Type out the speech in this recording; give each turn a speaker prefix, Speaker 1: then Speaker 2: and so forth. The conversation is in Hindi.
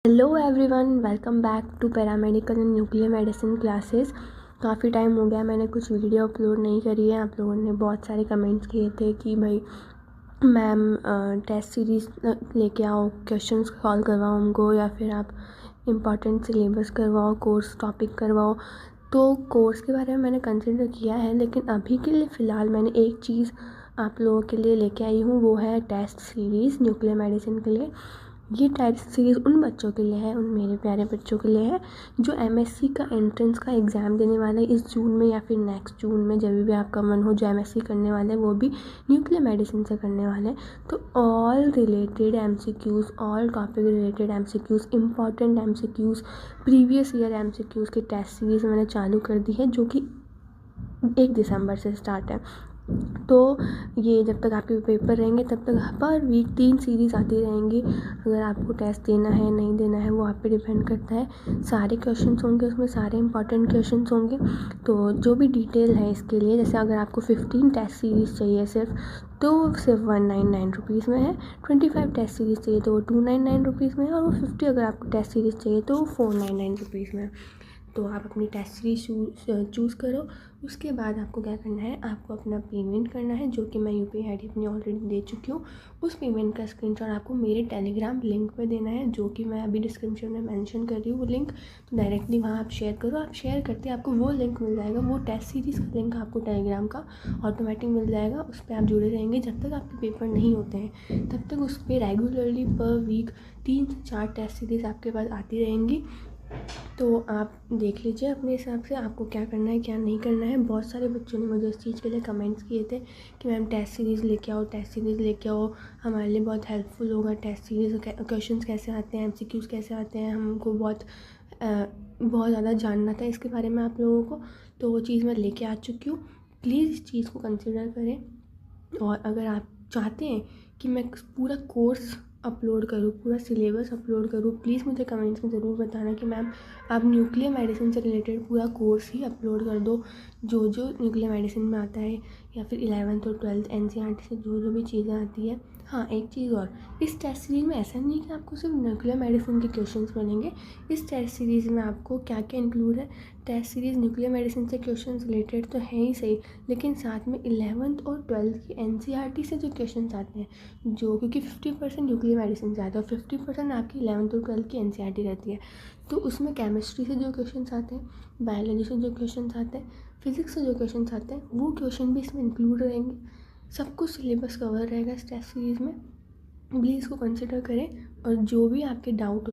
Speaker 1: Hello everyone, welcome back to paramedical and nuclear medicine classes. काफ़ी टाइम हो गया मैंने कुछ वीडियो अपलोड नहीं करी है। आप लोगों ने बहुत सारे कमेंट्स किए थे कि भाई मैम टेस्ट सीरीज़ लेके आओ, क्वेश्चंस सॉल्व करवाओ हमको, या फिर आप इम्पॉर्टेंट सिलेबस करवाओ, कोर्स टॉपिक करवाओ। तो कोर्स के बारे में मैंने कंसिडर किया है, लेकिन अभी के लिए फ़िलहाल मैंने एक चीज़ आप लोगों के लिए लेके आई हूँ, वो है टेस्ट सीरीज़ न्यूक्लियर मेडिसिन के लिए। ये टेस्ट सीरीज़ उन बच्चों के लिए है, उन मेरे प्यारे बच्चों के लिए है जो एमएससी का एंट्रेंस का एग्ज़ाम देने वाले इस जून में या फिर नेक्स्ट जून में, जब भी आपका मन हो। जो एमएससी करने वाले वो भी न्यूक्लियर मेडिसिन से करने वाले। तो all related MCQs, all topic related MCQs, important MCQs, previous year MCQs की टेस्ट सीरीज़ मैंने चालू कर दी है, जो कि 1 दिसंबर से स्टार्ट है। तो ये जब तक आपके पेपर रहेंगे तब तक पर वीक 3 सीरीज़ आती रहेंगी। अगर आपको टेस्ट देना है नहीं देना है वो आप पे डिपेंड करता है। सारे क्वेश्चंस होंगे उसमें, सारे इंपॉर्टेंट क्वेश्चंस होंगे। तो जो भी डिटेल है इसके लिए, जैसे अगर आपको 15 टेस्ट सीरीज़ चाहिए तो सिर्फ 199 रुपीज़ में है। 25 टेस्ट सीरीज़ चाहिए तो वो 299 रुपीज़ में है, और वो 50 अगर आपको टेस्ट सीरीज़ चाहिए तो वो 499 रुपीज़ में है। तो आप अपनी टेस्ट सीरीज चूज़ करो। उसके बाद आपको क्या करना है, आपको अपना पेमेंट करना है, जो कि मैं यूपीआई आईडी अपनी ऑलरेडी दे चुकी हूँ। उस पेमेंट का स्क्रीनशॉट आपको मेरे टेलीग्राम लिंक पे देना है, जो कि मैं अभी डिस्क्रिप्शन में मेंशन कर रही हूँ वो लिंक। तो डायरेक्टली वहाँ आप शेयर करो। आप शेयर करते आपको वो लिंक मिल जाएगा, वो टेस्ट सीरीज़ का लिंक आपको टेलीग्राम का ऑटोमेटिक मिल जाएगा। उस पर आप जुड़े रहेंगे जब तक आपके पेपर नहीं होते हैं, तब तक उस पर रेगुलरली पर वीक 3 से 4 टेस्ट सीरीज़ आपके पास आती रहेंगी। तो आप देख लीजिए अपने हिसाब से आपको क्या करना है क्या नहीं करना है। बहुत सारे बच्चों ने मुझे इस चीज़ के लिए कमेंट्स किए थे कि मैम टेस्ट सीरीज़ लेके आओ, टेस्ट सीरीज़ लेके आओ, हमारे लिए बहुत हेल्पफुल होगा। टेस्ट सीरीज़ क्वेश्चंस कैसे आते हैं, एमसीक्यूज़ कैसे आते हैं, हमको बहुत ज़्यादा जानना था इसके बारे में आप लोगों को। तो वो चीज़ मैं लेके आ चुकी हूँ। प्लीज़ इस चीज़ को कंसिडर करें। और अगर आप चाहते हैं कि मैं पूरा कोर्स अपलोड करूँ, पूरा सिलेबस अपलोड करूँ, प्लीज़ मुझे कमेंट्स में ज़रूर बताना कि मैम आप न्यूक्लियर मेडिसिन से रिलेटेड पूरा कोर्स ही अपलोड कर दो, जो जो न्यूक्लियर मेडिसिन में आता है, या फिर 11th और 12th एनसीईआरटी से जो जो भी चीज़ें आती है। हाँ, एक चीज़ और, इस टेस्ट सीरीज़ में ऐसा नहीं है कि आपको सिर्फ न्यूक्लियर मेडिसिन के क्वेश्चंस बनेंगे। इस टेस्ट सीरीज़ में आपको क्या क्या इंक्लूड है, टेस्ट सीरीज़ न्यूक्लियर मेडिसिन से क्वेश्चंस रिलेटेड तो है ही सही, लेकिन साथ में 11th और 12th की एनसीईआरटी से जो क्वेश्चंस आते हैं, जो क्योंकि 50% न्यूक्लियर मेडिसिन से आता है और 50% आपकी 11th और 12th की एनसीईआरटी रहती है। तो उसमें केमिस्ट्री से जो क्वेश्चंस आते हैं, बायोलॉजी से जो क्वेश्चंस आते हैं, फिजिक्स से जो क्वेश्चंस आते हैं, वो क्वेश्चन भी इसमें इंक्लूड रहेंगे। सब कुछ सिलेबस कवर रहेगा इस टेस्ट सीरीज़ में। प्लीज़ इसको कंसिडर करें, और जो भी आपके डाउट